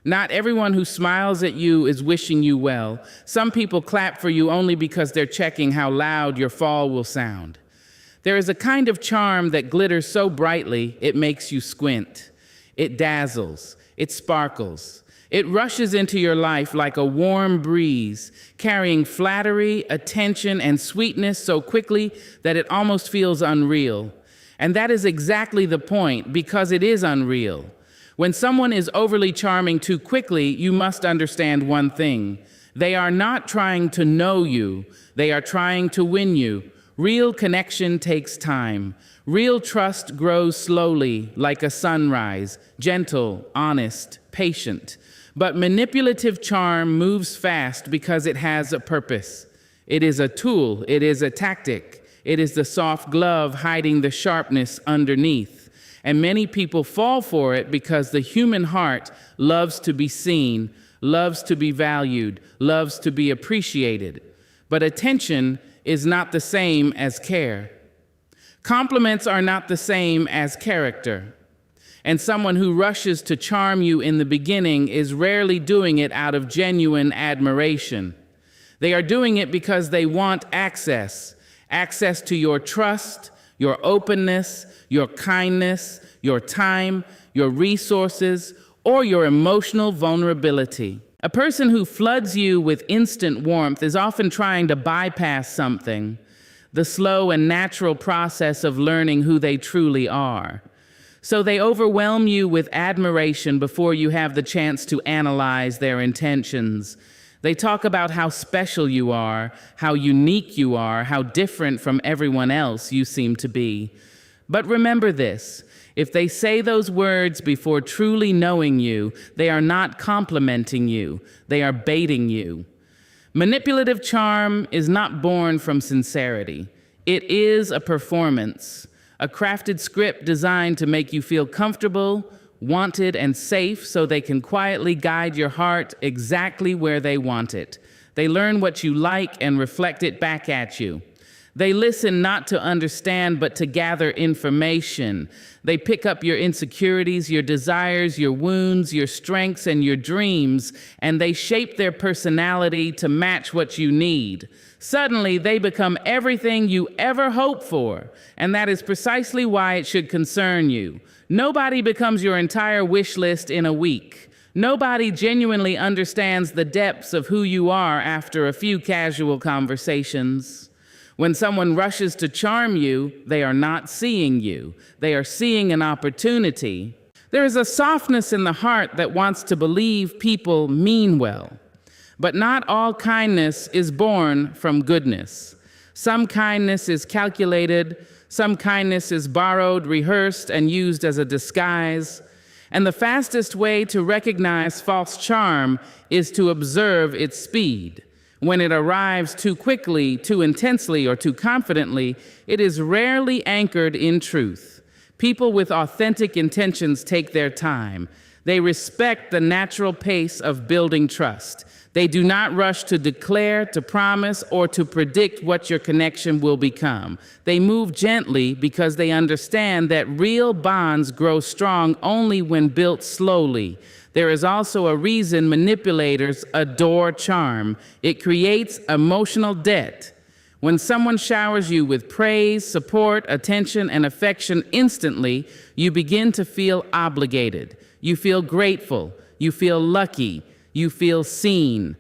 Not everyone who smiles at you is wishing you well. Some people clap for you only because they're checking how loud your fall will sound. There is a kind of charm that glitters so brightly it makes you squint. It dazzles. It sparkles. It rushes into your life like a warm breeze, carrying flattery, attention, and sweetness so quickly that it almost feels unreal. And that is exactly the point, because it is unreal. When someone is overly charming too quickly, you must understand one thing. They are not trying to know you. They are trying to win you. Real connection takes time. Real trust grows slowly, like a sunrise, gentle, honest, patient. But manipulative charm moves fast because it has a purpose. It is a tool. It is a tactic. It is the soft glove hiding the sharpness underneath. And many people fall for it because the human heart loves to be seen, loves to be valued, loves to be appreciated. But attention is not the same as care. Compliments are not the same as character. And someone who rushes to charm you in the beginning is rarely doing it out of genuine admiration. They are doing it because they want access to your trust, your openness, your kindness, your time, your resources, or your emotional vulnerability. A person who floods you with instant warmth is often trying to bypass something, the slow and natural process of learning who they truly are. So they overwhelm you with admiration before you have the chance to analyze their intentions. They talk about how special you are, how unique you are, how different from everyone else you seem to be. But remember this, if they say those words before truly knowing you, they are not complimenting you, they are baiting you. Manipulative charm is not born from sincerity. It is a performance, a crafted script designed to make you feel comfortable, wanted, and safe so they can quietly guide your heart exactly where they want it. They learn what you like and reflect it back at you. They listen not to understand, but to gather information. They pick up your insecurities, your desires, your wounds, your strengths, and your dreams, and they shape their personality to match what you need. Suddenly, they become everything you ever hoped for, and that is precisely why it should concern you. Nobody becomes your entire wish list in a week. Nobody genuinely understands the depths of who you are after a few casual conversations. When someone rushes to charm you, they are not seeing you. They are seeing an opportunity. There is a softness in the heart that wants to believe people mean well. But not all kindness is born from goodness. Some kindness is calculated, some kindness is borrowed, rehearsed, and used as a disguise. And the fastest way to recognize false charm is to observe its speed. When it arrives too quickly, too intensely, or too confidently, it is rarely anchored in truth. People with authentic intentions take their time. They respect the natural pace of building trust. They do not rush to declare, to promise, or to predict what your connection will become. They move gently because they understand that real bonds grow strong only when built slowly. There is also a reason manipulators adore charm. It creates emotional debt. When someone showers you with praise, support, attention, and affection instantly, you begin to feel obligated. You feel grateful. You feel lucky. You feel seen.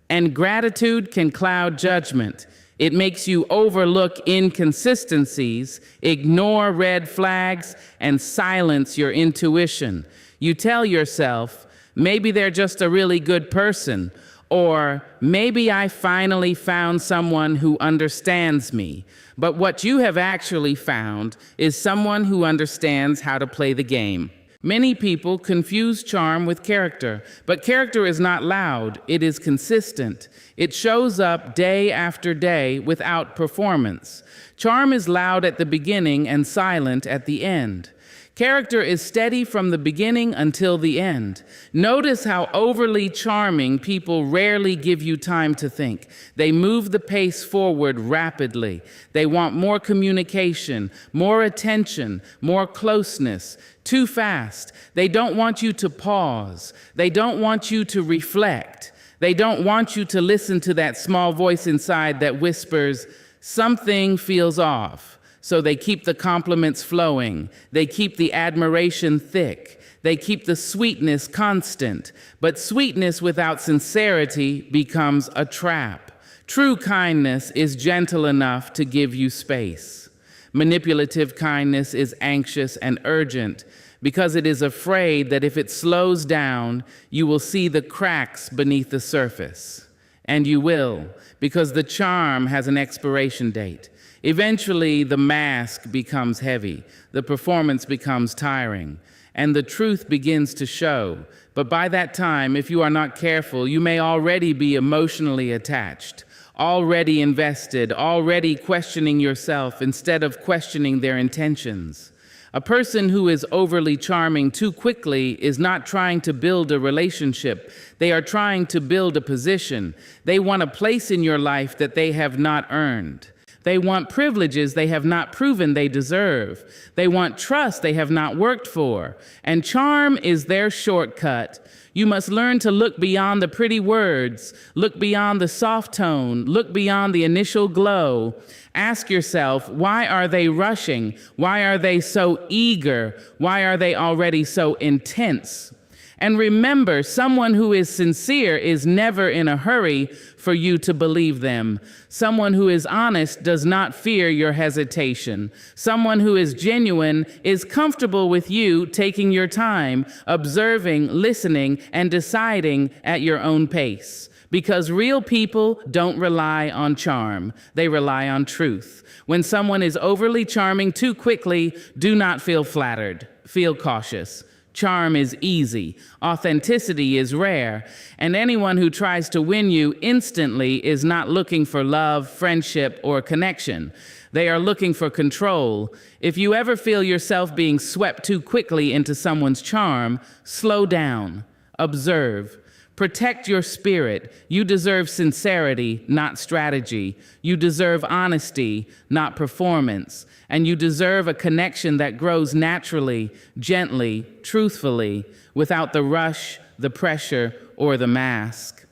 And gratitude can cloud judgment. It makes you overlook inconsistencies, ignore red flags, and silence your intuition. You tell yourself, maybe they're just a really good person, or maybe I finally found someone who understands me. But what you have actually found is someone who understands how to play the game. Many people confuse charm with character, but character is not loud, it is consistent. It shows up day after day without performance. Charm is loud at the beginning and silent at the end. Character is steady from the beginning until the end. Notice how overly charming people rarely give you time to think. They move the pace forward rapidly. They want more communication, more attention, more closeness, too fast. They don't want you to pause. They don't want you to reflect. They don't want you to listen to that small voice inside that whispers, "Something feels off." So they keep the compliments flowing. They keep the admiration thick. They keep the sweetness constant. But sweetness without sincerity becomes a trap. True kindness is gentle enough to give you space. Manipulative kindness is anxious and urgent because it is afraid that if it slows down, you will see the cracks beneath the surface. And you will, because the charm has an expiration date. Eventually, the mask becomes heavy, the performance becomes tiring, and the truth begins to show. But by that time, if you are not careful, you may already be emotionally attached, already invested, already questioning yourself instead of questioning their intentions. A person who is overly charming too quickly is not trying to build a relationship. They are trying to build a position. They want a place in your life that they have not earned. They want privileges they have not proven they deserve. They want trust they have not worked for. And charm is their shortcut. You must learn to look beyond the pretty words, look beyond the soft tone, look beyond the initial glow. Ask yourself, why are they rushing? Why are they so eager? Why are they already so intense? And remember, someone who is sincere is never in a hurry for you to believe them. Someone who is honest does not fear your hesitation. Someone who is genuine is comfortable with you taking your time, observing, listening, and deciding at your own pace. Because real people don't rely on charm, they rely on truth. When someone is overly charming too quickly, do not feel flattered. Feel cautious. Charm is easy, authenticity is rare, and anyone who tries to win you instantly is not looking for love, friendship, or connection. They are looking for control. If you ever feel yourself being swept too quickly into someone's charm, slow down, observe. Protect your spirit. You deserve sincerity, not strategy. You deserve honesty, not performance. And you deserve a connection that grows naturally, gently, truthfully, without the rush, the pressure, or the mask.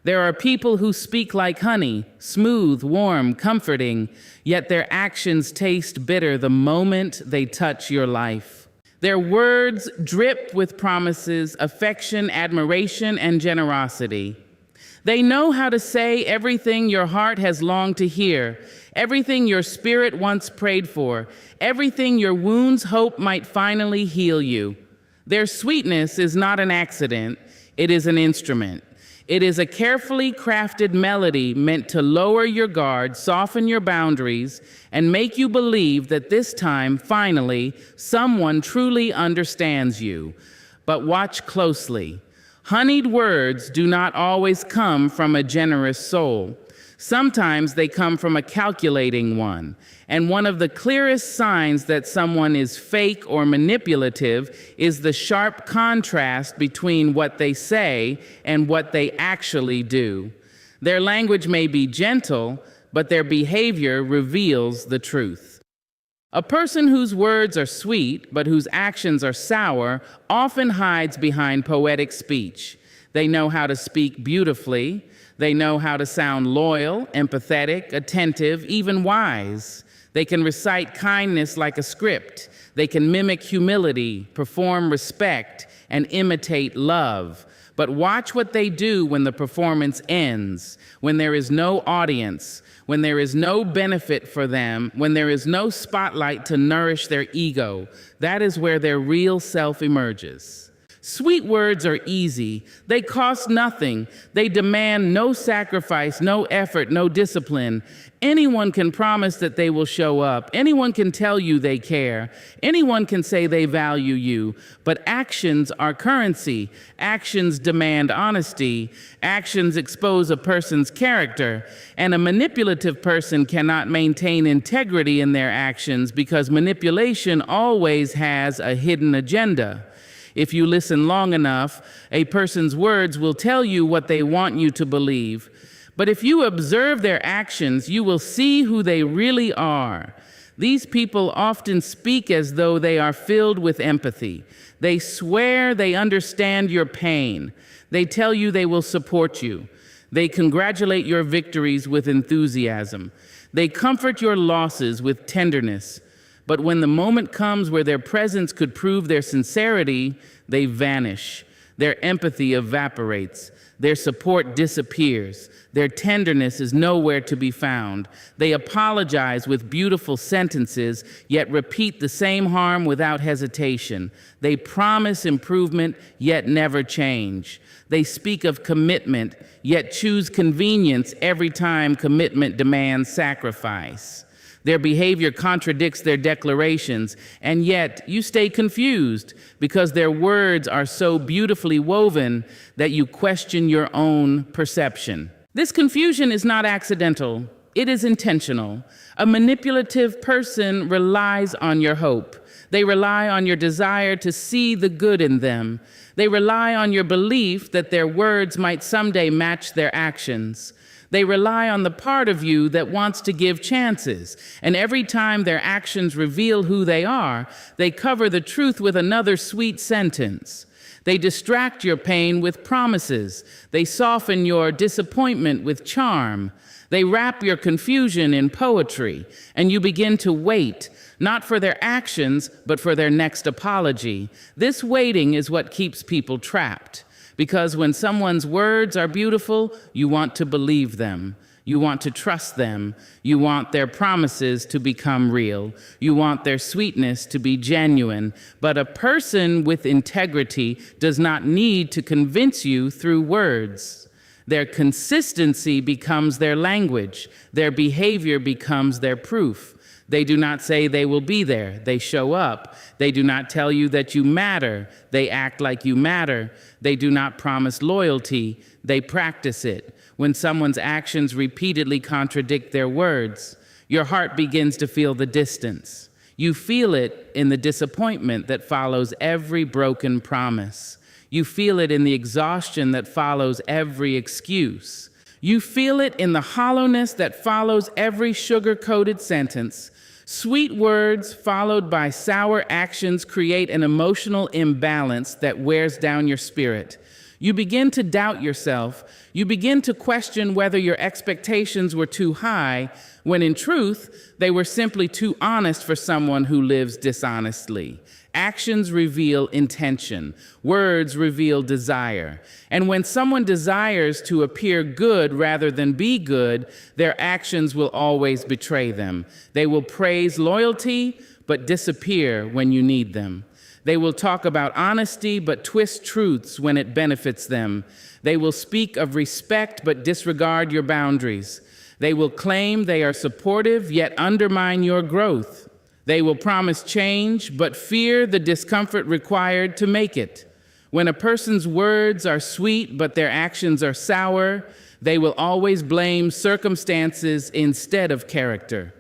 There are people who speak like honey, smooth, warm, comforting, yet their actions taste bitter the moment they touch your life. Their words drip with promises, affection, admiration, and generosity. They know how to say everything your heart has longed to hear, everything your spirit once prayed for, everything your wounds hope might finally heal you. Their sweetness is not an accident, it is an instrument. It is a carefully crafted melody meant to lower your guard, soften your boundaries, and make you believe that this time, finally, someone truly understands you. But watch closely. Honeyed words do not always come from a generous soul. Sometimes they come from a calculating one. And one of the clearest signs that someone is fake or manipulative is the sharp contrast between what they say and what they actually do. Their language may be gentle, but their behavior reveals the truth. A person whose words are sweet, but whose actions are sour, often hides behind poetic speech. They know how to speak beautifully. They know how to sound loyal, empathetic, attentive, even wise. They can recite kindness like a script. They can mimic humility, perform respect, and imitate love. But watch what they do when the performance ends, when there is no audience, when there is no benefit for them, when there is no spotlight to nourish their ego. That is where their real self emerges. Sweet words are easy. They cost nothing. They demand no sacrifice, no effort, no discipline. Anyone can promise that they will show up. Anyone can tell you they care. Anyone can say they value you. But actions are currency. Actions demand honesty. Actions expose a person's character. And a manipulative person cannot maintain integrity in their actions because manipulation always has a hidden agenda. If you listen long enough, a person's words will tell you what they want you to believe. But if you observe their actions, you will see who they really are. These people often speak as though they are filled with empathy. They swear they understand your pain. They tell you they will support you. They congratulate your victories with enthusiasm. They comfort your losses with tenderness. But when the moment comes where their presence could prove their sincerity, they vanish. Their empathy evaporates. Their support disappears. Their tenderness is nowhere to be found. They apologize with beautiful sentences, yet repeat the same harm without hesitation. They promise improvement, yet never change. They speak of commitment, yet choose convenience every time commitment demands sacrifice. Their behavior contradicts their declarations, and yet you stay confused because their words are so beautifully woven that you question your own perception. This confusion is not accidental, it is intentional. A manipulative person relies on your hope. They rely on your desire to see the good in them. They rely on your belief that their words might someday match their actions. They rely on the part of you that wants to give chances, and every time their actions reveal who they are, they cover the truth with another sweet sentence. They distract your pain with promises. They soften your disappointment with charm. They wrap your confusion in poetry, and you begin to wait, not for their actions, but for their next apology. This waiting is what keeps people trapped. Because when someone's words are beautiful, you want to believe them. You want to trust them. You want their promises to become real. You want their sweetness to be genuine. But a person with integrity does not need to convince you through words. Their consistency becomes their language. Their behavior becomes their proof. They do not say they will be there. They show up. They do not tell you that you matter. They act like you matter. They do not promise loyalty. They practice it. When someone's actions repeatedly contradict their words, your heart begins to feel the distance. You feel it in the disappointment that follows every broken promise. You feel it in the exhaustion that follows every excuse. You feel it in the hollowness that follows every sugar-coated sentence. Sweet words followed by sour actions create an emotional imbalance that wears down your spirit. You begin to doubt yourself. You begin to question whether your expectations were too high, when in truth, they were simply too honest for someone who lives dishonestly. Actions reveal intention. Words reveal desire. And when someone desires to appear good rather than be good, their actions will always betray them. They will praise loyalty, but disappear when you need them. They will talk about honesty, but twist truths when it benefits them. They will speak of respect, but disregard your boundaries. They will claim they are supportive, yet undermine your growth. They will promise change, but fear the discomfort required to make it. When a person's words are sweet, but their actions are sour, they will always blame circumstances instead of character.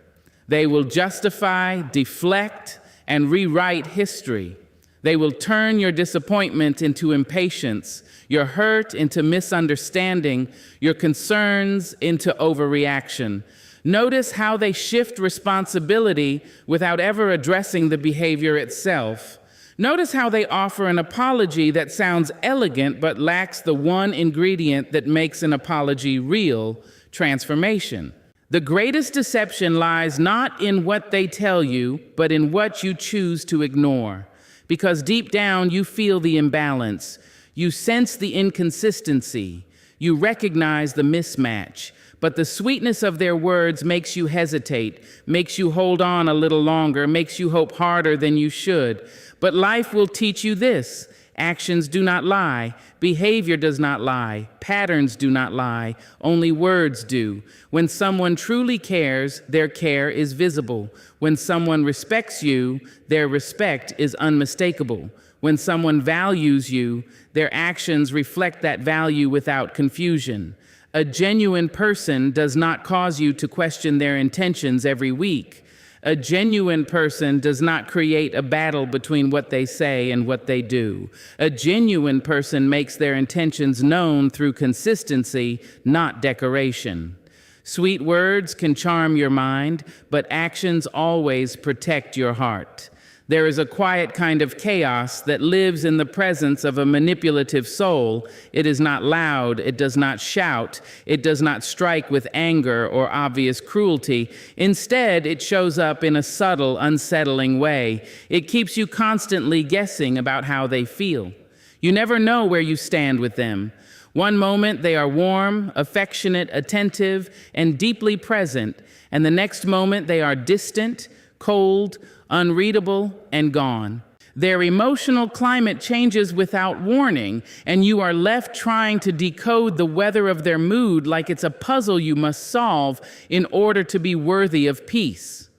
They will justify, deflect, and rewrite history. They will turn your disappointment into impatience, your hurt into misunderstanding, your concerns into overreaction. Notice how they shift responsibility without ever addressing the behavior itself. Notice how they offer an apology that sounds elegant but lacks the one ingredient that makes an apology real: transformation. The greatest deception lies not in what they tell you, but in what you choose to ignore. Because deep down you feel the imbalance. You sense the inconsistency. You recognize the mismatch. But the sweetness of their words makes you hesitate, makes you hold on a little longer, makes you hope harder than you should. But life will teach you this: Actions do not lie. Behavior does not lie. Patterns do not lie. Only words do. When someone truly cares, their care is visible. When someone respects you, their respect is unmistakable. When someone values you, their actions reflect that value without confusion. A genuine person does not cause you to question their intentions every week. A genuine person does not create a battle between what they say and what they do. A genuine person makes their intentions known through consistency, not decoration. Sweet words can charm your mind, but actions always protect your heart. There is a quiet kind of chaos that lives in the presence of a manipulative soul. It is not loud, it does not shout, it does not strike with anger or obvious cruelty. Instead, it shows up in a subtle, unsettling way. It keeps you constantly guessing about how they feel. You never know where you stand with them. One moment they are warm, affectionate, attentive, and deeply present, and the next moment they are distant, cold, unreadable, and gone. Their emotional climate changes without warning, and you are left trying to decode the weather of their mood like it's a puzzle you must solve in order to be worthy of peace.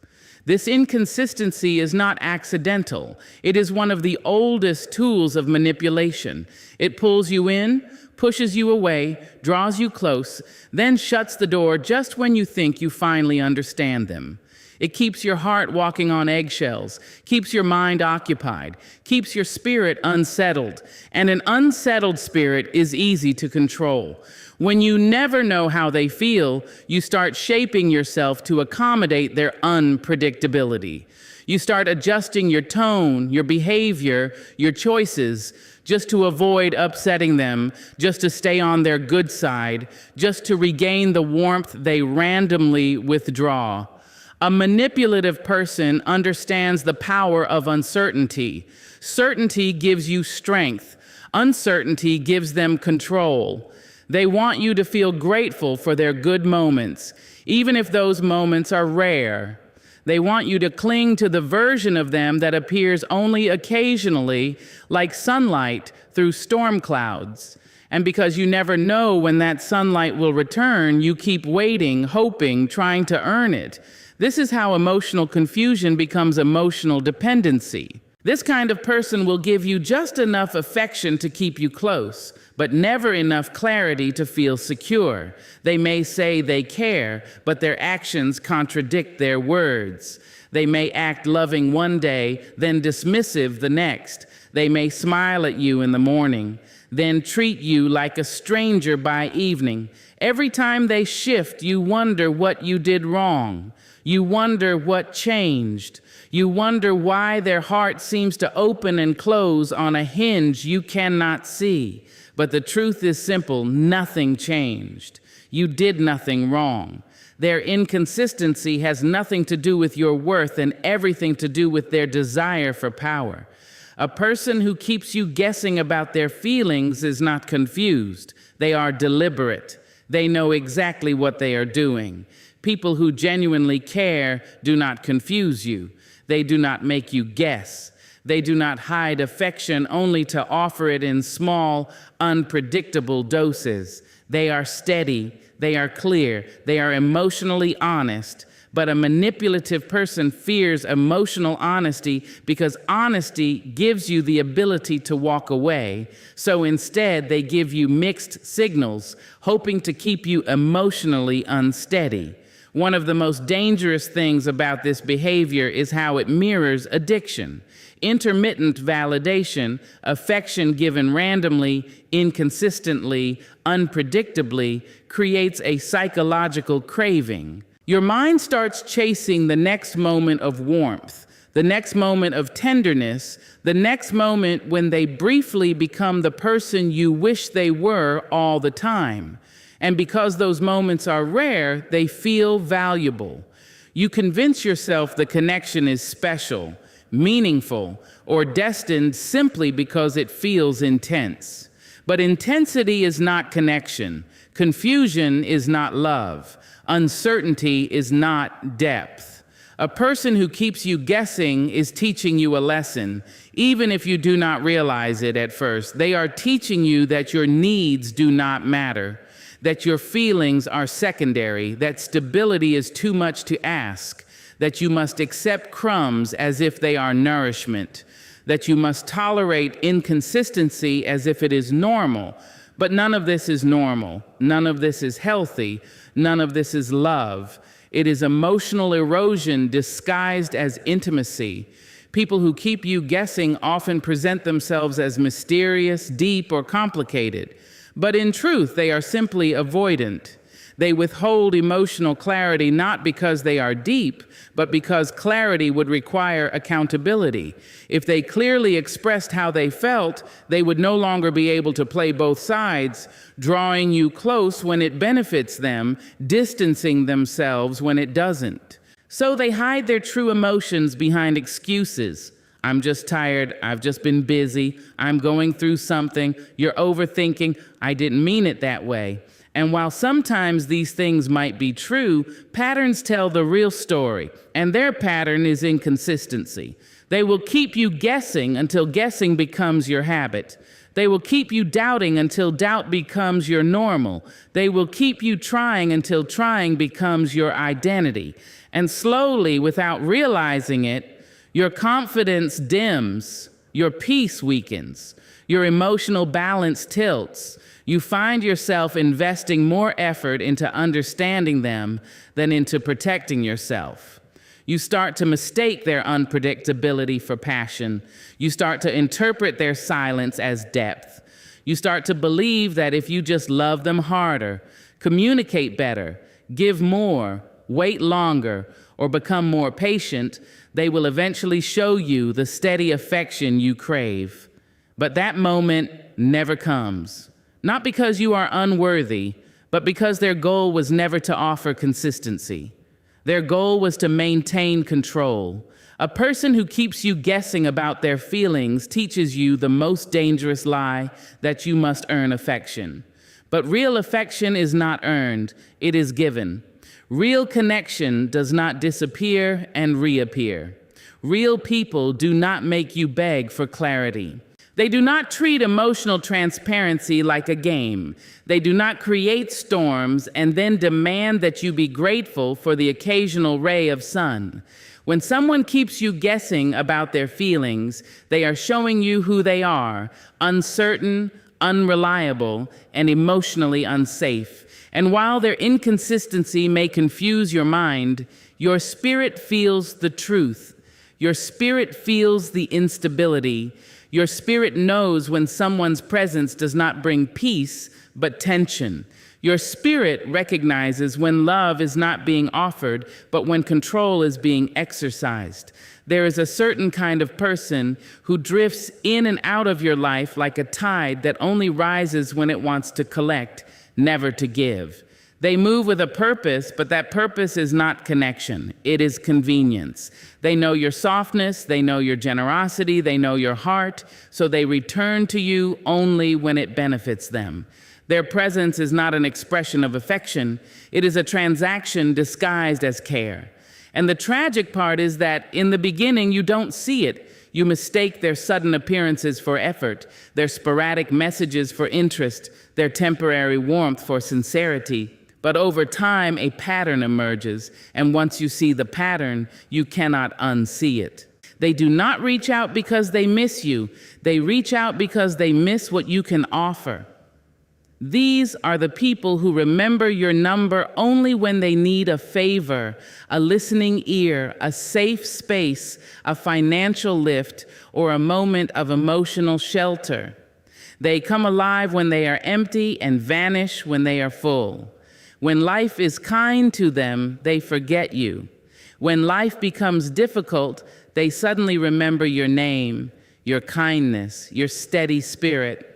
This inconsistency is not accidental. It is one of the oldest tools of manipulation. It pulls you in, pushes you away, draws you close, then shuts the door just when you think you finally understand them. It keeps your heart walking on eggshells, keeps your mind occupied, keeps your spirit unsettled, and an unsettled spirit is easy to control. When you never know how they feel, you start shaping yourself to accommodate their unpredictability. You start adjusting your tone, your behavior, your choices, just to avoid upsetting them, just to stay on their good side, just to regain the warmth they randomly withdraw. A manipulative person understands the power of uncertainty. Certainty gives you strength. Uncertainty gives them control. They want you to feel grateful for their good moments, even if those moments are rare. They want you to cling to the version of them that appears only occasionally, like sunlight through storm clouds. And because you never know when that sunlight will return, you keep waiting, hoping, trying to earn it. This is how emotional confusion becomes emotional dependency. This kind of person will give you just enough affection to keep you close, but never enough clarity to feel secure. They may say they care, but their actions contradict their words. They may act loving one day, then dismissive the next. They may smile at you in the morning, then treat you like a stranger by evening. Every time they shift, you wonder what you did wrong. You wonder what changed. You wonder why their heart seems to open and close on a hinge you cannot see. But the truth is simple: nothing changed. You did nothing wrong. Their inconsistency has nothing to do with your worth and everything to do with their desire for power. A person who keeps you guessing about their feelings is not confused. They are deliberate. They know exactly what they are doing. People who genuinely care do not confuse you. They do not make you guess. They do not hide affection only to offer it in small, unpredictable doses. They are steady. They are clear. They are emotionally honest. But a manipulative person fears emotional honesty because honesty gives you the ability to walk away. So instead, they give you mixed signals, hoping to keep you emotionally unsteady. One of the most dangerous things about this behavior is how it mirrors addiction. Intermittent validation, affection given randomly, inconsistently, unpredictably, creates a psychological craving. Your mind starts chasing the next moment of warmth, the next moment of tenderness, the next moment when they briefly become the person you wish they were all the time. And because those moments are rare, they feel valuable. You convince yourself the connection is special, meaningful, or destined simply because it feels intense. But intensity is not connection. Confusion is not love. Uncertainty is not depth. A person who keeps you guessing is teaching you a lesson, even if you do not realize it at first. They are teaching you that your needs do not matter, that your feelings are secondary, that stability is too much to ask, that you must accept crumbs as if they are nourishment, that you must tolerate inconsistency as if it is normal. But none of this is normal. None of this is healthy. None of this is love. It is emotional erosion disguised as intimacy. People who keep you guessing often present themselves as mysterious, deep, or complicated. But in truth, they are simply avoidant. They withhold emotional clarity not because they are deep, but because clarity would require accountability. If they clearly expressed how they felt, they would no longer be able to play both sides, drawing you close when it benefits them, distancing themselves when it doesn't. So they hide their true emotions behind excuses. I'm just tired, I've just been busy, I'm going through something, you're overthinking, I didn't mean it that way. And while sometimes these things might be true, patterns tell the real story, and their pattern is inconsistency. They will keep you guessing until guessing becomes your habit. They will keep you doubting until doubt becomes your normal. They will keep you trying until trying becomes your identity. And slowly, without realizing it, your confidence dims, your peace weakens, your emotional balance tilts. You find yourself investing more effort into understanding them than into protecting yourself. You start to mistake their unpredictability for passion. You start to interpret their silence as depth. You start to believe that if you just love them harder, communicate better, give more, wait longer, or become more patient, they will eventually show you the steady affection you crave. But that moment never comes. Not because you are unworthy, but because their goal was never to offer consistency. Their goal was to maintain control. A person who keeps you guessing about their feelings teaches you the most dangerous lie, that you must earn affection. But real affection is not earned, it is given. Real connection does not disappear and reappear. Real people do not make you beg for clarity. They do not treat emotional transparency like a game. They do not create storms and then demand that you be grateful for the occasional ray of sun. When someone keeps you guessing about their feelings, they are showing you who they are, uncertain, unreliable, and emotionally unsafe. And while their inconsistency may confuse your mind, your spirit feels the truth. Your spirit feels the instability. Your spirit knows when someone's presence does not bring peace, but tension. Your spirit recognizes when love is not being offered, but when control is being exercised. There is a certain kind of person who drifts in and out of your life like a tide that only rises when it wants to collect, never to give. They move with a purpose, but that purpose is not connection. It is convenience. They know your softness, they know your generosity, they know your heart, so they return to you only when it benefits them. Their presence is not an expression of affection. It is a transaction disguised as care. And the tragic part is that in the beginning, you don't see it. You mistake their sudden appearances for effort, their sporadic messages for interest, their temporary warmth for sincerity. But over time, a pattern emerges, and once you see the pattern, you cannot unsee it. They do not reach out because they miss you. They reach out because they miss what you can offer. These are the people who remember your number only when they need a favor, a listening ear, a safe space, a financial lift, or a moment of emotional shelter. They come alive when they are empty and vanish when they are full. When life is kind to them, they forget you. When life becomes difficult, they suddenly remember your name, your kindness, your steady spirit.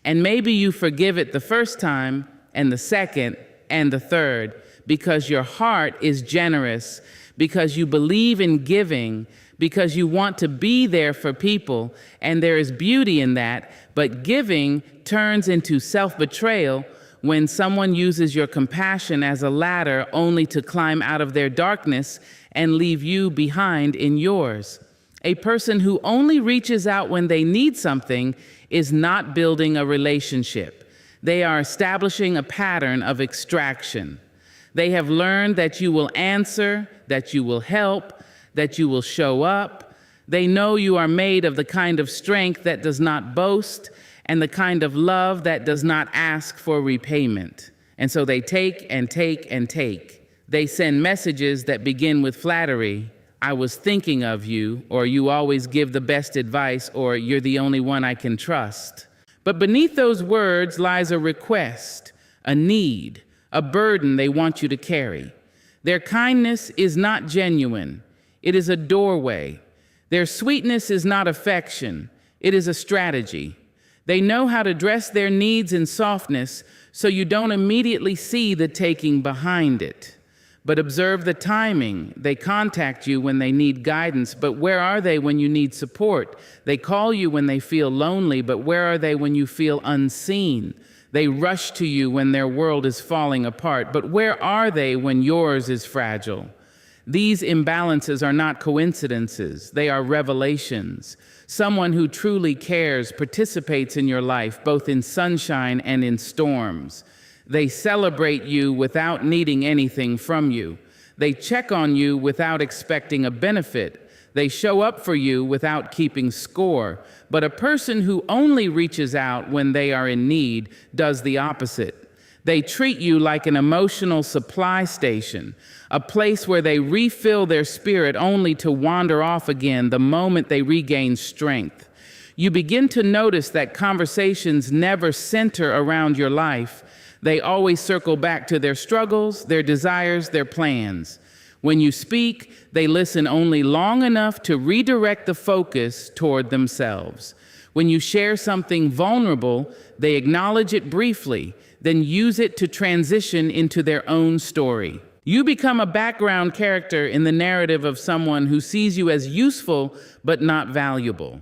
And maybe you forgive it the first time, and the second, and the third, because your heart is generous, because you believe in giving, because you want to be there for people, and there is beauty in that, but giving turns into self-betrayal when someone uses your compassion as a ladder only to climb out of their darkness and leave you behind in yours. A person who only reaches out when they need something is not building a relationship. They are establishing a pattern of extraction. They have learned that you will answer, that you will help, that you will show up. They know you are made of the kind of strength that does not boast and the kind of love that does not ask for repayment. And so they take and take and take. They send messages that begin with flattery. I was thinking of you, or you always give the best advice, or you're the only one I can trust. But beneath those words lies a request, a need, a burden they want you to carry. Their kindness is not genuine. It is a doorway. Their sweetness is not affection. It is a strategy. They know how to dress their needs in softness so you don't immediately see the taking behind it. But observe the timing. They contact you when they need guidance, but where are they when you need support? They call you when they feel lonely, but where are they when you feel unseen? They rush to you when their world is falling apart, but where are they when yours is fragile? These imbalances are not coincidences, they are revelations. Someone who truly cares participates in your life, both in sunshine and in storms. They celebrate you without needing anything from you. They check on you without expecting a benefit. They show up for you without keeping score. But a person who only reaches out when they are in need does the opposite. They treat you like an emotional supply station, a place where they refill their spirit only to wander off again the moment they regain strength. You begin to notice that conversations never center around your life. They always circle back to their struggles, their desires, their plans. When you speak, they listen only long enough to redirect the focus toward themselves. When you share something vulnerable, they acknowledge it briefly, then use it to transition into their own story. You become a background character in the narrative of someone who sees you as useful but not valuable.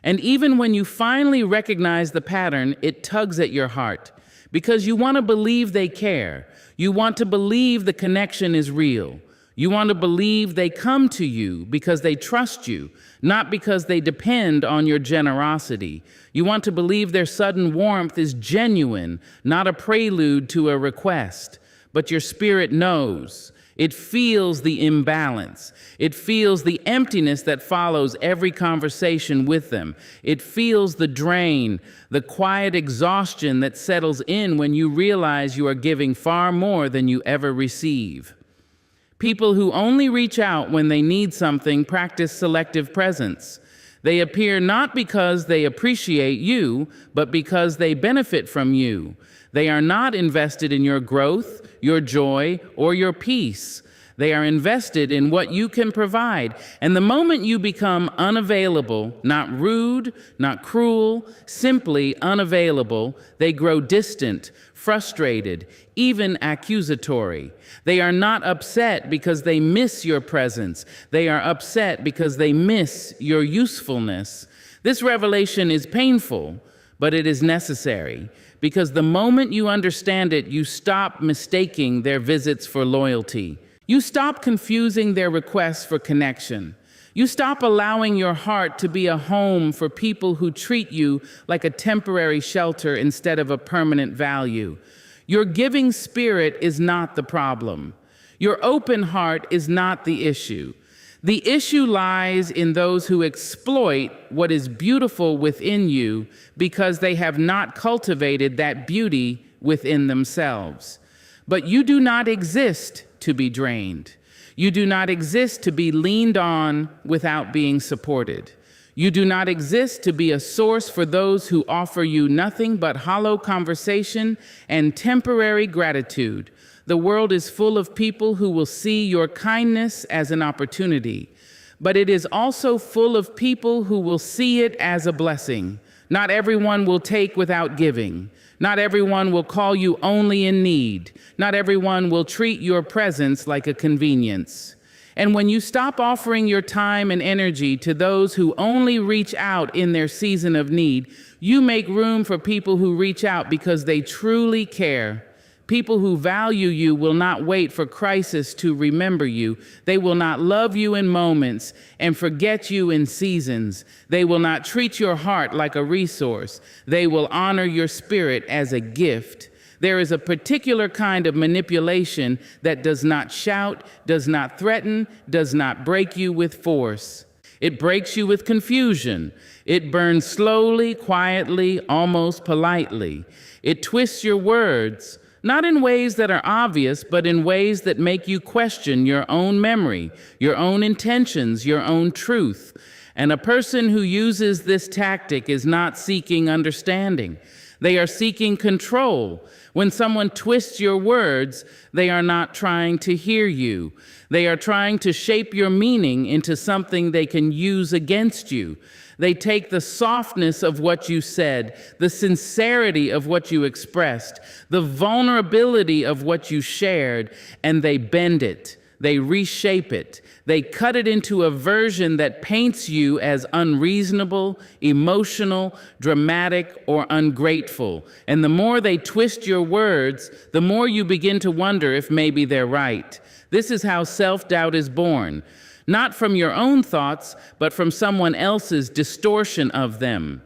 And even when you finally recognize the pattern, it tugs at your heart because you want to believe they care. You want to believe the connection is real. You want to believe they come to you because they trust you, not because they depend on your generosity. You want to believe their sudden warmth is genuine, not a prelude to a request. But your spirit knows. It feels the imbalance. It feels the emptiness that follows every conversation with them. It feels the drain, the quiet exhaustion that settles in when you realize you are giving far more than you ever receive. People who only reach out when they need something practice selective presence. They appear not because they appreciate you, but because they benefit from you. They are not invested in your growth, your joy, or your peace. They are invested in what you can provide. And the moment you become unavailable, not rude, not cruel, simply unavailable, they grow distant, frustrated, even accusatory. They are not upset because they miss your presence. They are upset because they miss your usefulness. This revelation is painful, but it is necessary, because the moment you understand it, you stop mistaking their visits for loyalty. You stop confusing their requests for connection. You stop allowing your heart to be a home for people who treat you like a temporary shelter instead of a permanent value. Your giving spirit is not the problem. Your open heart is not the issue. The issue lies in those who exploit what is beautiful within you because they have not cultivated that beauty within themselves. But you do not exist to be drained. You do not exist to be leaned on without being supported. You do not exist to be a source for those who offer you nothing but hollow conversation and temporary gratitude. The world is full of people who will see your kindness as an opportunity, but it is also full of people who will see it as a blessing. Not everyone will take without giving. Not everyone will call you only in need. Not everyone will treat your presence like a convenience. And when you stop offering your time and energy to those who only reach out in their season of need, You make room for people who reach out because they truly care. People who value you will not wait for crisis to remember you. They will not love you in moments and forget you in seasons. They will not treat your heart like a resource. They will honor your spirit as a gift. There is a particular kind of manipulation that does not shout, does not threaten, does not break you with force. It breaks you with confusion. It burns slowly, quietly, almost politely. It twists your words, not in ways that are obvious, but in ways that make you question your own memory, your own intentions, your own truth. And a person who uses this tactic is not seeking understanding. They are seeking control. When someone twists your words, they are not trying to hear you. They are trying to shape your meaning into something they can use against you. They take the softness of what you said, the sincerity of what you expressed, the vulnerability of what you shared, and they bend it. They reshape it. They cut it into a version that paints you as unreasonable, emotional, dramatic, or ungrateful. And the more they twist your words, the more you begin to wonder if maybe they're right. This is how self-doubt is born. Not from your own thoughts, but from someone else's distortion of them.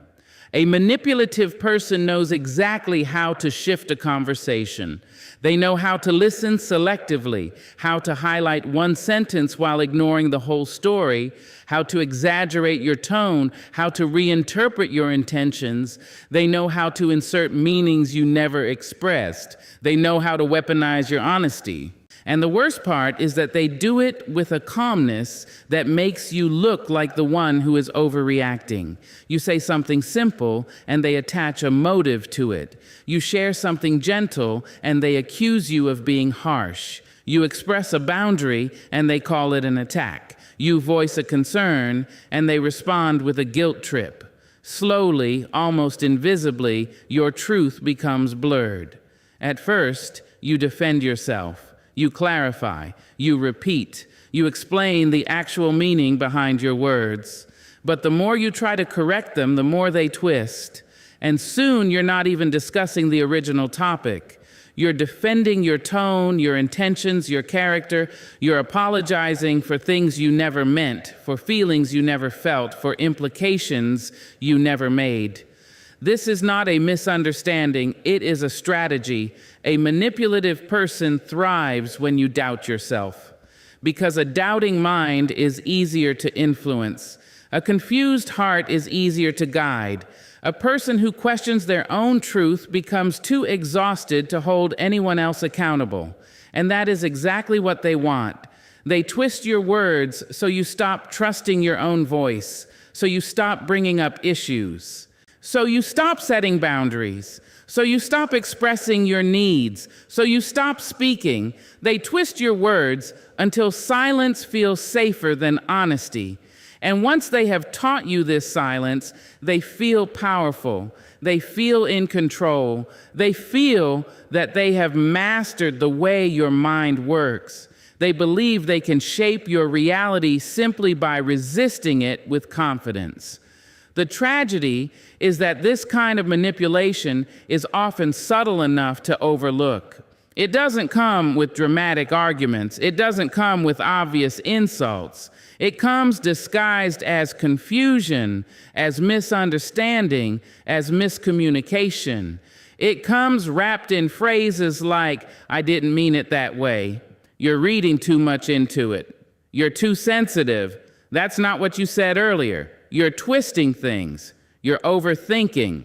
A manipulative person knows exactly how to shift a conversation. They know how to listen selectively, how to highlight one sentence while ignoring the whole story, how to exaggerate your tone, how to reinterpret your intentions. They know how to insert meanings you never expressed. They know how to weaponize your honesty. And the worst part is that they do it with a calmness that makes you look like the one who is overreacting. You say something simple, and they attach a motive to it. You share something gentle, and they accuse you of being harsh. You express a boundary, and they call it an attack. You voice a concern, and they respond with a guilt trip. Slowly, almost invisibly, your truth becomes blurred. At first, you defend yourself. You clarify, you repeat, you explain the actual meaning behind your words. But the more you try to correct them, the more they twist. And soon you're not even discussing the original topic. You're defending your tone, your intentions, your character. You're apologizing for things you never meant, for feelings you never felt, for implications you never made. This is not a misunderstanding, it is a strategy. A manipulative person thrives when you doubt yourself, because a doubting mind is easier to influence. A confused heart is easier to guide. A person who questions their own truth becomes too exhausted to hold anyone else accountable. And that is exactly what they want. They twist your words so you stop trusting your own voice, so you stop bringing up issues. So you stop setting boundaries. So you stop expressing your needs. So you stop speaking. They twist your words until silence feels safer than honesty. And once they have taught you this silence, they feel powerful. They feel in control. They feel that they have mastered the way your mind works. They believe they can shape your reality simply by resisting it with confidence. The tragedy is that this kind of manipulation is often subtle enough to overlook. It doesn't come with dramatic arguments. It doesn't come with obvious insults. It comes disguised as confusion, as misunderstanding, as miscommunication. It comes wrapped in phrases like, "I didn't mean it that way," "You're reading too much into it," "You're too sensitive," "That's not what you said earlier," "You're twisting things," "You're overthinking."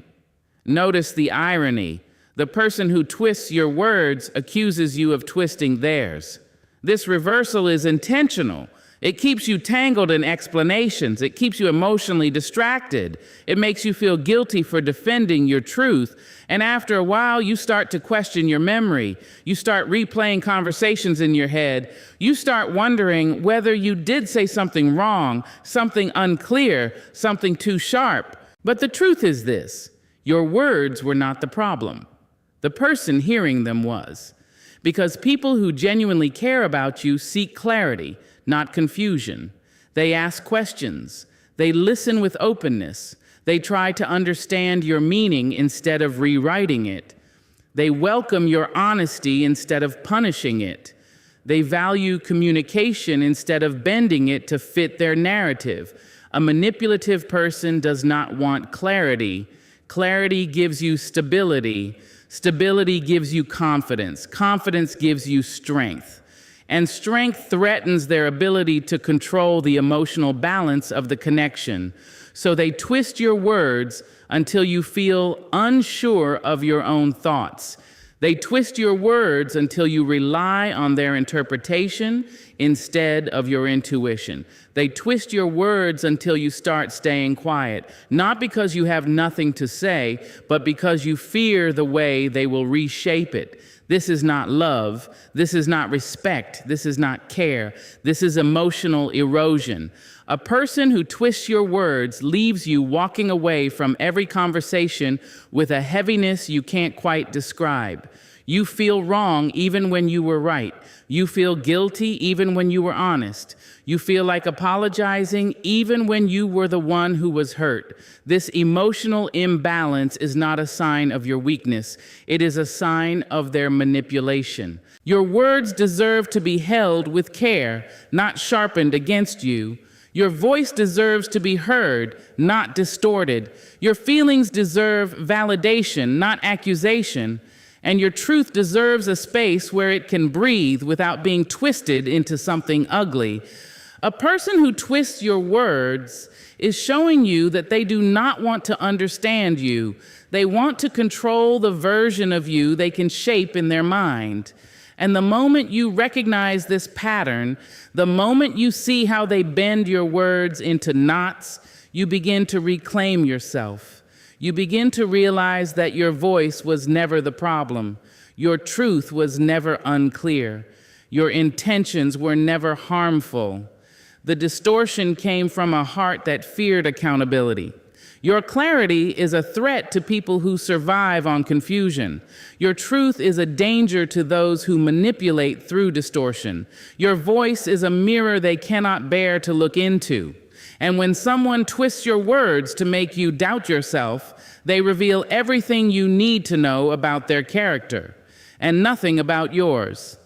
Notice the irony. The person who twists your words accuses you of twisting theirs. This reversal is intentional. It keeps you tangled in explanations. It keeps you emotionally distracted. It makes you feel guilty for defending your truth. And after a while, you start to question your memory. You start replaying conversations in your head. You start wondering whether you did say something wrong, something unclear, something too sharp. But the truth is this: your words were not the problem. The person hearing them was. Because people who genuinely care about you seek clarity, not confusion. They ask questions. They listen with openness. They try to understand your meaning instead of rewriting it. They welcome your honesty instead of punishing it. They value communication instead of bending it to fit their narrative. A manipulative person does not want clarity. Clarity gives you stability. Stability gives you confidence. Confidence gives you strength. And strength threatens their ability to control the emotional balance of the connection. So they twist your words until you feel unsure of your own thoughts. They twist your words until you rely on their interpretation instead of your intuition. They twist your words until you start staying quiet, not because you have nothing to say, but because you fear the way they will reshape it. This is not love. This is not respect. This is not care. This is emotional erosion. A person who twists your words leaves you walking away from every conversation with a heaviness you can't quite describe. You feel wrong even when you were right. You feel guilty even when you were honest. You feel like apologizing even when you were the one who was hurt. This emotional imbalance is not a sign of your weakness. It is a sign of their manipulation. Your words deserve to be held with care, not sharpened against you. Your voice deserves to be heard, not distorted. Your feelings deserve validation, not accusation. And your truth deserves a space where it can breathe without being twisted into something ugly. A person who twists your words is showing you that they do not want to understand you. They want to control the version of you they can shape in their mind. And the moment you recognize this pattern, the moment you see how they bend your words into knots, you begin to reclaim yourself. You begin to realize that your voice was never the problem. Your truth was never unclear. Your intentions were never harmful. The distortion came from a heart that feared accountability. Your clarity is a threat to people who survive on confusion. Your truth is a danger to those who manipulate through distortion. Your voice is a mirror they cannot bear to look into. And when someone twists your words to make you doubt yourself, they reveal everything you need to know about their character and nothing about yours.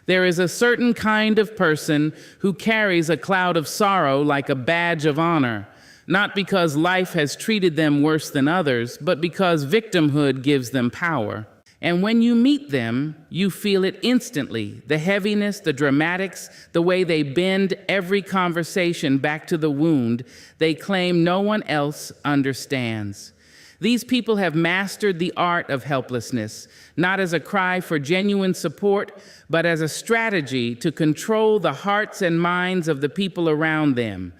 There is a certain kind of person who carries a cloud of sorrow like a badge of honor, not because life has treated them worse than others, but because victimhood gives them power. And when you meet them, you feel it instantly, the heaviness, the dramatics, the way they bend every conversation back to the wound they claim no one else understands. These people have mastered the art of helplessness, not as a cry for genuine support, but as a strategy to control the hearts and minds of the people around them.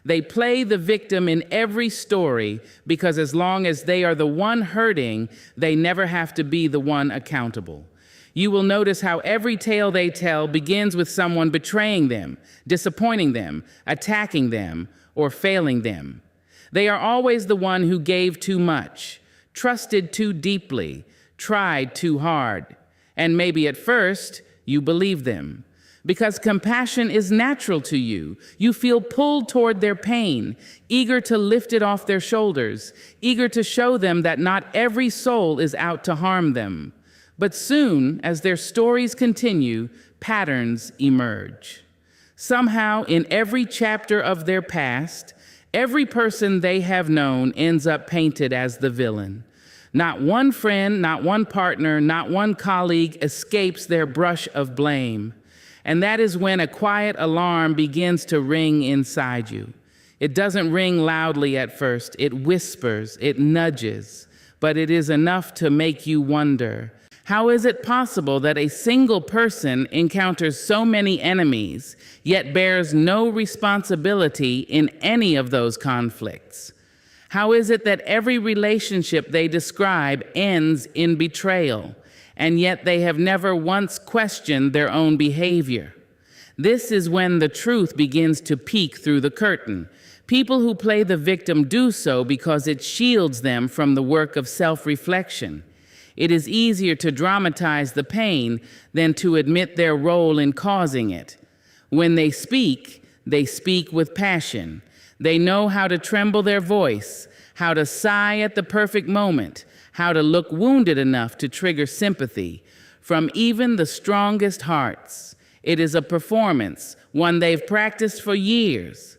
They play the victim in every story because as long as they are the one hurting, they never have to be the one accountable. You will notice how every tale they tell begins with someone betraying them, disappointing them, attacking them, or failing them. They are always the one who gave too much, trusted too deeply, tried too hard. And maybe at first, you believe them. Because compassion is natural to you. You feel pulled toward their pain, eager to lift it off their shoulders, eager to show them that not every soul is out to harm them. But soon, as their stories continue, patterns emerge. Somehow, in every chapter of their past, every person they have known ends up painted as the villain. Not one friend, not one partner, not one colleague escapes their brush of blame. And that is when a quiet alarm begins to ring inside you. It doesn't ring loudly at first. It whispers, it nudges, but it is enough to make you wonder, how is it possible that a single person encounters so many enemies, yet bears no responsibility in any of those conflicts? How is it that every relationship they describe ends in betrayal, and yet they have never once questioned their own behavior? This is when the truth begins to peek through the curtain. People who play the victim do so because it shields them from the work of self-reflection. It is easier to dramatize the pain than to admit their role in causing it. When they speak with passion. They know how to tremble their voice, how to sigh at the perfect moment, how to look wounded enough to trigger sympathy from even the strongest hearts. It is a performance, one they've practiced for years.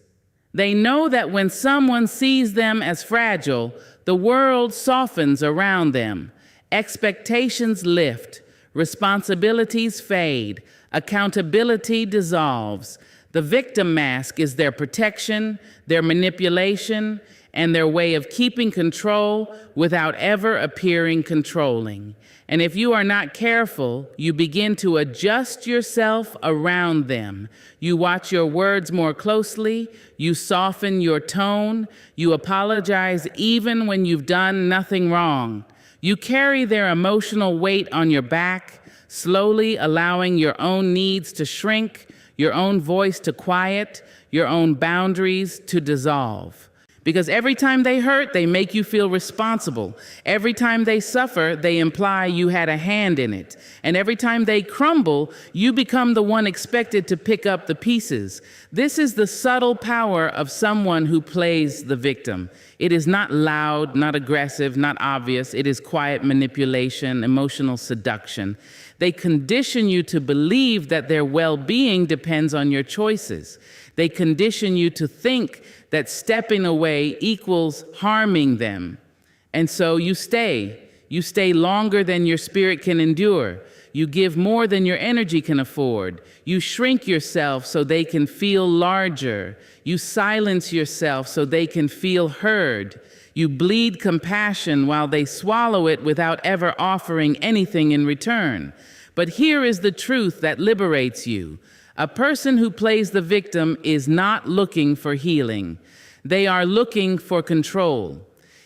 They know that when someone sees them as fragile, the world softens around them. Expectations lift, responsibilities fade, accountability dissolves. The victim mask is their protection, their manipulation, and their way of keeping control without ever appearing controlling. And if you are not careful, you begin to adjust yourself around them. You watch your words more closely, you soften your tone, you apologize even when you've done nothing wrong. You carry their emotional weight on your back, slowly allowing your own needs to shrink, your own voice to quiet, your own boundaries to dissolve. Because every time they hurt, they make you feel responsible. Every time they suffer, they imply you had a hand in it. And every time they crumble, you become the one expected to pick up the pieces. This is the subtle power of someone who plays the victim. It is not loud, not aggressive, not obvious. It is quiet manipulation, emotional seduction. They condition you to believe that their well-being depends on your choices. They condition you to think that stepping away equals harming them. And so you stay. You stay longer than your spirit can endure. You give more than your energy can afford. You shrink yourself so they can feel larger. You silence yourself so they can feel heard. You bleed compassion while they swallow it without ever offering anything in return. But here is the truth that liberates you. A person who plays the victim is not looking for healing. They are looking for control.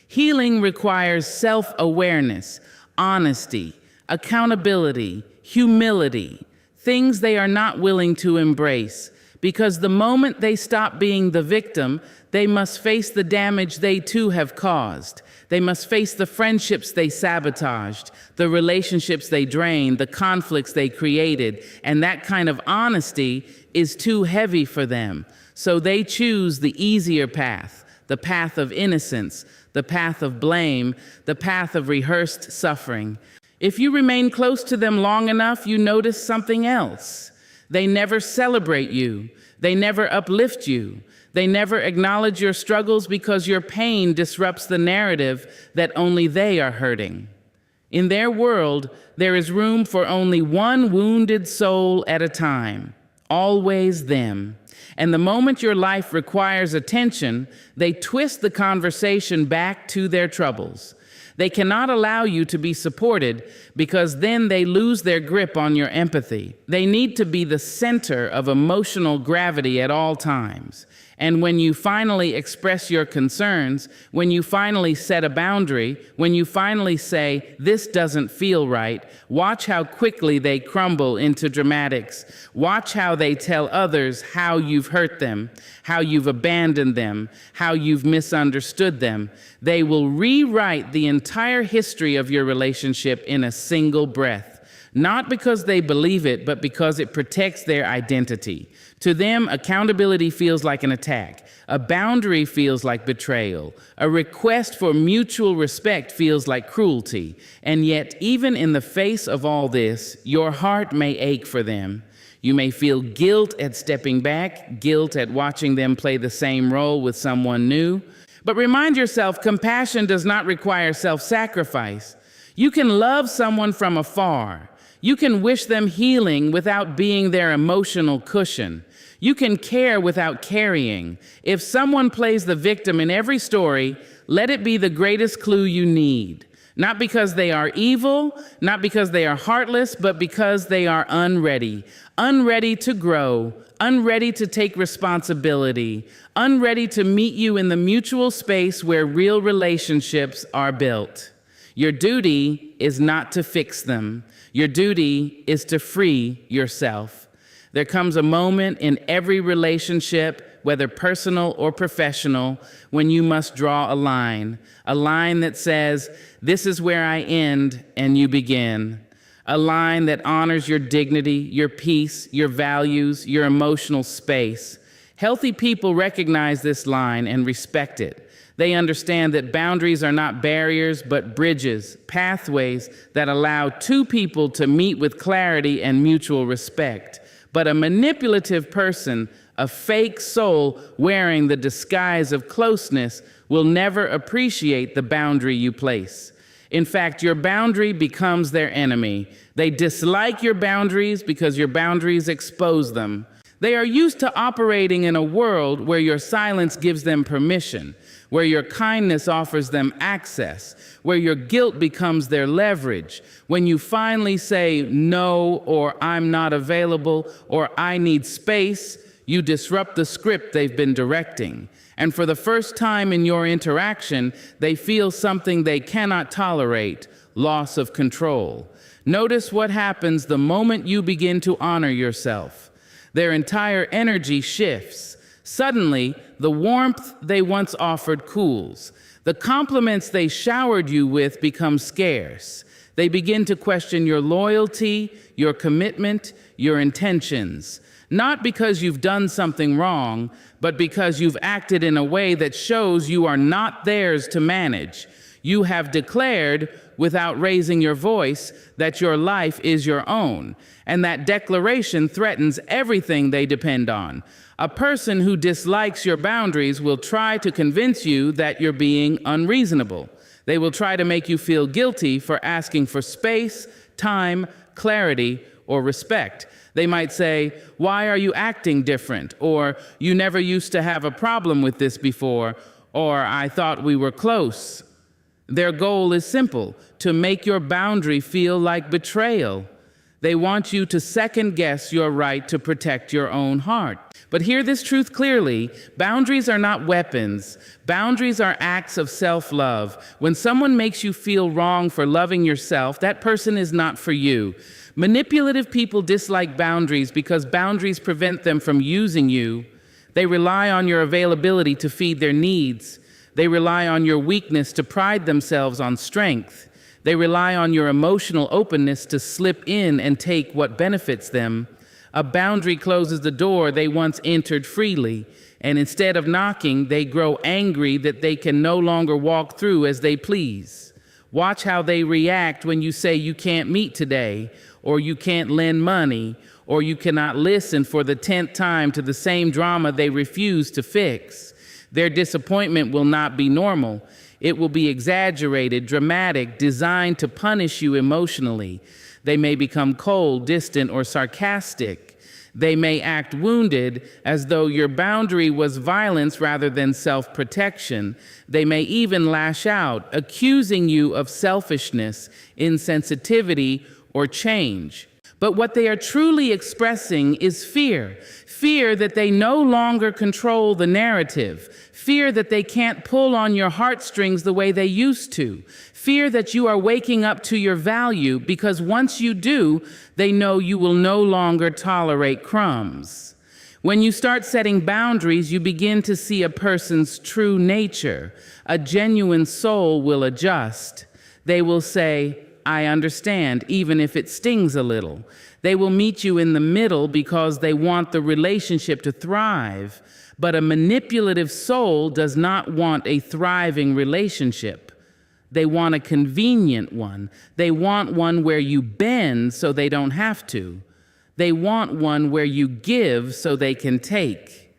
Healing requires self-awareness, honesty, accountability, humility, things they are not willing to embrace, because the moment they stop being the victim, they must face the damage they too have caused. They must face the friendships they sabotaged, the relationships they drained, the conflicts they created, and that kind of honesty is too heavy for them. So they choose the easier path, the path of innocence, the path of blame, the path of rehearsed suffering. If you remain close to them long enough, you notice something else. They never celebrate you. They never uplift you. They never acknowledge your struggles because your pain disrupts the narrative that only they are hurting. In their world, there is room for only one wounded soul at a time, always them. And the moment your life requires attention, they twist the conversation back to their troubles. They cannot allow you to be supported because then they lose their grip on your empathy. They need to be the center of emotional gravity at all times. And when you finally express your concerns, when you finally set a boundary, when you finally say, "This doesn't feel right," watch how quickly they crumble into dramatics. Watch how they tell others how you've hurt them, how you've abandoned them, how you've misunderstood them. They will rewrite the entire history of your relationship in a single breath. Not because they believe it, but because it protects their identity. To them, accountability feels like an attack. A boundary feels like betrayal. A request for mutual respect feels like cruelty. And yet, even in the face of all this, your heart may ache for them. You may feel guilt at stepping back, guilt at watching them play the same role with someone new. But remind yourself, compassion does not require self-sacrifice. You can love someone from afar. You can wish them healing without being their emotional cushion. You can care without carrying. If someone plays the victim in every story, let it be the greatest clue you need. Not because they are evil, not because they are heartless, but because they are unready. Unready to grow, unready to take responsibility, unready to meet you in the mutual space where real relationships are built. Your duty is not to fix them. Your duty is to free yourself. There comes a moment in every relationship, whether personal or professional, when you must draw a line that says, "This is where I end and you begin." A line that honors your dignity, your peace, your values, your emotional space. Healthy people recognize this line and respect it. They understand that boundaries are not barriers, but bridges, pathways that allow two people to meet with clarity and mutual respect. But a manipulative person, a fake soul wearing the disguise of closeness, will never appreciate the boundary you place. In fact, your boundary becomes their enemy. They dislike your boundaries because your boundaries expose them. They are used to operating in a world where your silence gives them permission, where your kindness offers them access, where your guilt becomes their leverage. When you finally say no, or I'm not available, or I need space, you disrupt the script they've been directing. And for the first time in your interaction, they feel something they cannot tolerate: loss of control. Notice what happens the moment you begin to honor yourself. Their entire energy shifts. Suddenly, the warmth they once offered cools. The compliments they showered you with become scarce. They begin to question your loyalty, your commitment, your intentions. Not because you've done something wrong, but because you've acted in a way that shows you are not theirs to manage. You have declared, without raising your voice, that your life is your own, and that declaration threatens everything they depend on. A person who dislikes your boundaries will try to convince you that you're being unreasonable. They will try to make you feel guilty for asking for space, time, clarity, or respect. They might say, "Why are you acting different?" Or, "You never used to have a problem with this before," or, "I thought we were close." Their goal is simple: to make your boundary feel like betrayal. They want you to second-guess your right to protect your own heart. But hear this truth clearly: boundaries are not weapons. Boundaries are acts of self-love. When someone makes you feel wrong for loving yourself, that person is not for you. Manipulative people dislike boundaries because boundaries prevent them from using you. They rely on your availability to feed their needs. They rely on your weakness to pride themselves on strength. They rely on your emotional openness to slip in and take what benefits them. A boundary closes the door they once entered freely, and instead of knocking, they grow angry that they can no longer walk through as they please. Watch how they react when you say you can't meet today, or you can't lend money, or you cannot listen for the 10th time to the same drama they refuse to fix. Their disappointment will not be normal. It will be exaggerated, dramatic, designed to punish you emotionally. They may become cold, distant, or sarcastic. They may act wounded, as though your boundary was violence rather than self-protection. They may even lash out, accusing you of selfishness, insensitivity, or change. But what they are truly expressing is fear. Fear that they no longer control the narrative. Fear that they can't pull on your heartstrings the way they used to. Fear that you are waking up to your value, because once you do, they know you will no longer tolerate crumbs. When you start setting boundaries, you begin to see a person's true nature. A genuine soul will adjust. They will say, "I understand," even if it stings a little. They will meet you in the middle because they want the relationship to thrive. But a manipulative soul does not want a thriving relationship. They want a convenient one. They want one where you bend so they don't have to. They want one where you give so they can take.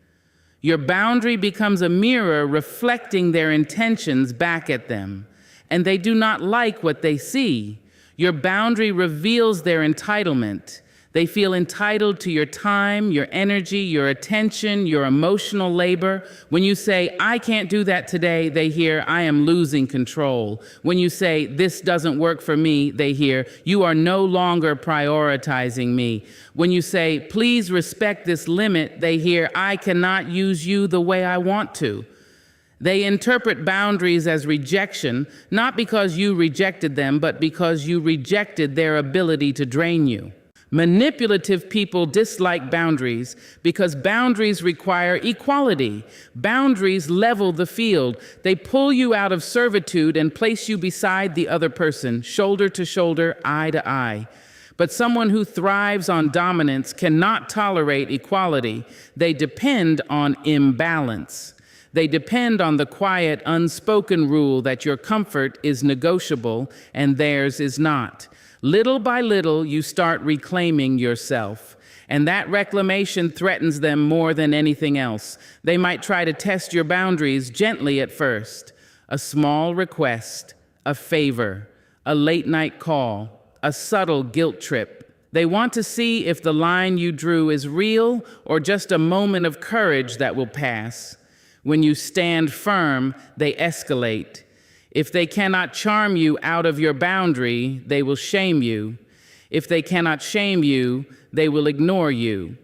Your boundary becomes a mirror reflecting their intentions back at them, and they do not like what they see. Your boundary reveals their entitlement. They feel entitled to your time, your energy, your attention, your emotional labor. When you say, "I can't do that today," they hear, "I am losing control." When you say, "This doesn't work for me," they hear, "You are no longer prioritizing me." When you say, "Please respect this limit," they hear, "I cannot use you the way I want to." They interpret boundaries as rejection, not because you rejected them, but because you rejected their ability to drain you. Manipulative people dislike boundaries because boundaries require equality. Boundaries level the field. They pull you out of servitude and place you beside the other person, shoulder to shoulder, eye to eye. But someone who thrives on dominance cannot tolerate equality. They depend on imbalance. They depend on the quiet, unspoken rule that your comfort is negotiable and theirs is not. Little by little, you start reclaiming yourself. And that reclamation threatens them more than anything else. They might try to test your boundaries gently at first. A small request, a favor, a late-night call, a subtle guilt trip. They want to see if the line you drew is real or just a moment of courage that will pass. When you stand firm, they escalate. If they cannot charm you out of your boundary, they will shame you. If they cannot shame you, they will ignore you.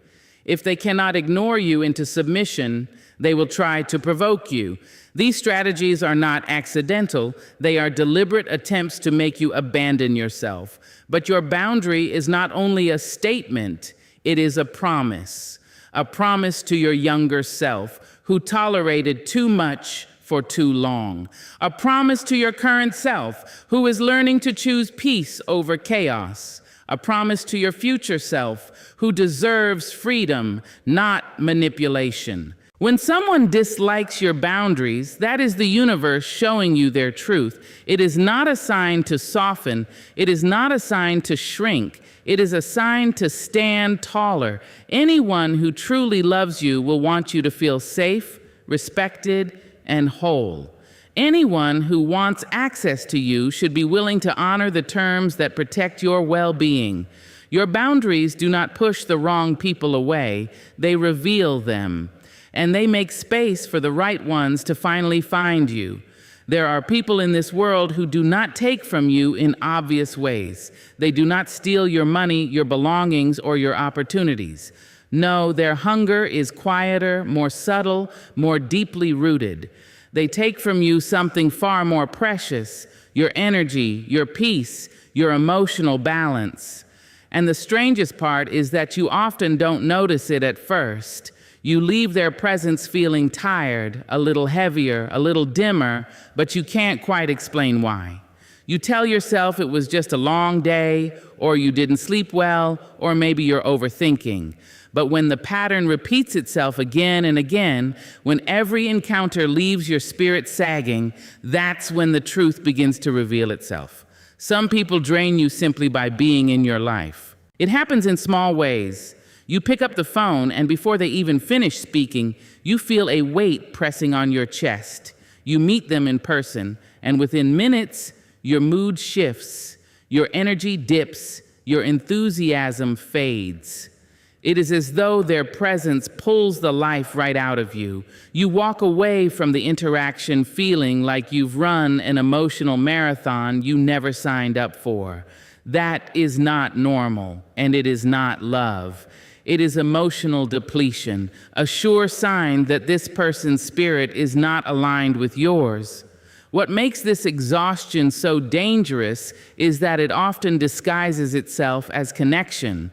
If they cannot ignore you into submission, they will try to provoke you. These strategies are not accidental. They are deliberate attempts to make you abandon yourself. But your boundary is not only a statement, it is a promise to your younger self who tolerated too much for too long. A promise to your current self who is learning to choose peace over chaos. A promise to your future self who deserves freedom, not manipulation. When someone dislikes your boundaries, that is the universe showing you their truth. It is not a sign to soften. It is not a sign to shrink. It is a sign to stand taller. Anyone who truly loves you will want you to feel safe, respected, and whole. Anyone who wants access to you should be willing to honor the terms that protect your well-being. Your boundaries do not push the wrong people away. They reveal them. And they make space for the right ones to finally find you. There are people in this world who do not take from you in obvious ways. They do not steal your money, your belongings, or your opportunities. No, their hunger is quieter, more subtle, more deeply rooted. They take from you something far more precious, your energy, your peace, your emotional balance. And the strangest part is that you often don't notice it at first. You leave their presence feeling tired, a little heavier, a little dimmer, but you can't quite explain why. You tell yourself it was just a long day, or you didn't sleep well, or maybe you're overthinking. But when the pattern repeats itself again and again, when every encounter leaves your spirit sagging, that's when the truth begins to reveal itself. Some people drain you simply by being in your life. It happens in small ways. You pick up the phone, and before they even finish speaking, you feel a weight pressing on your chest. You meet them in person, and within minutes, your mood shifts, your energy dips, your enthusiasm fades. It is as though their presence pulls the life right out of you. You walk away from the interaction feeling like you've run an emotional marathon you never signed up for. That is not normal, and it is not love. It is emotional depletion, a sure sign that this person's spirit is not aligned with yours. What makes this exhaustion so dangerous is that it often disguises itself as connection.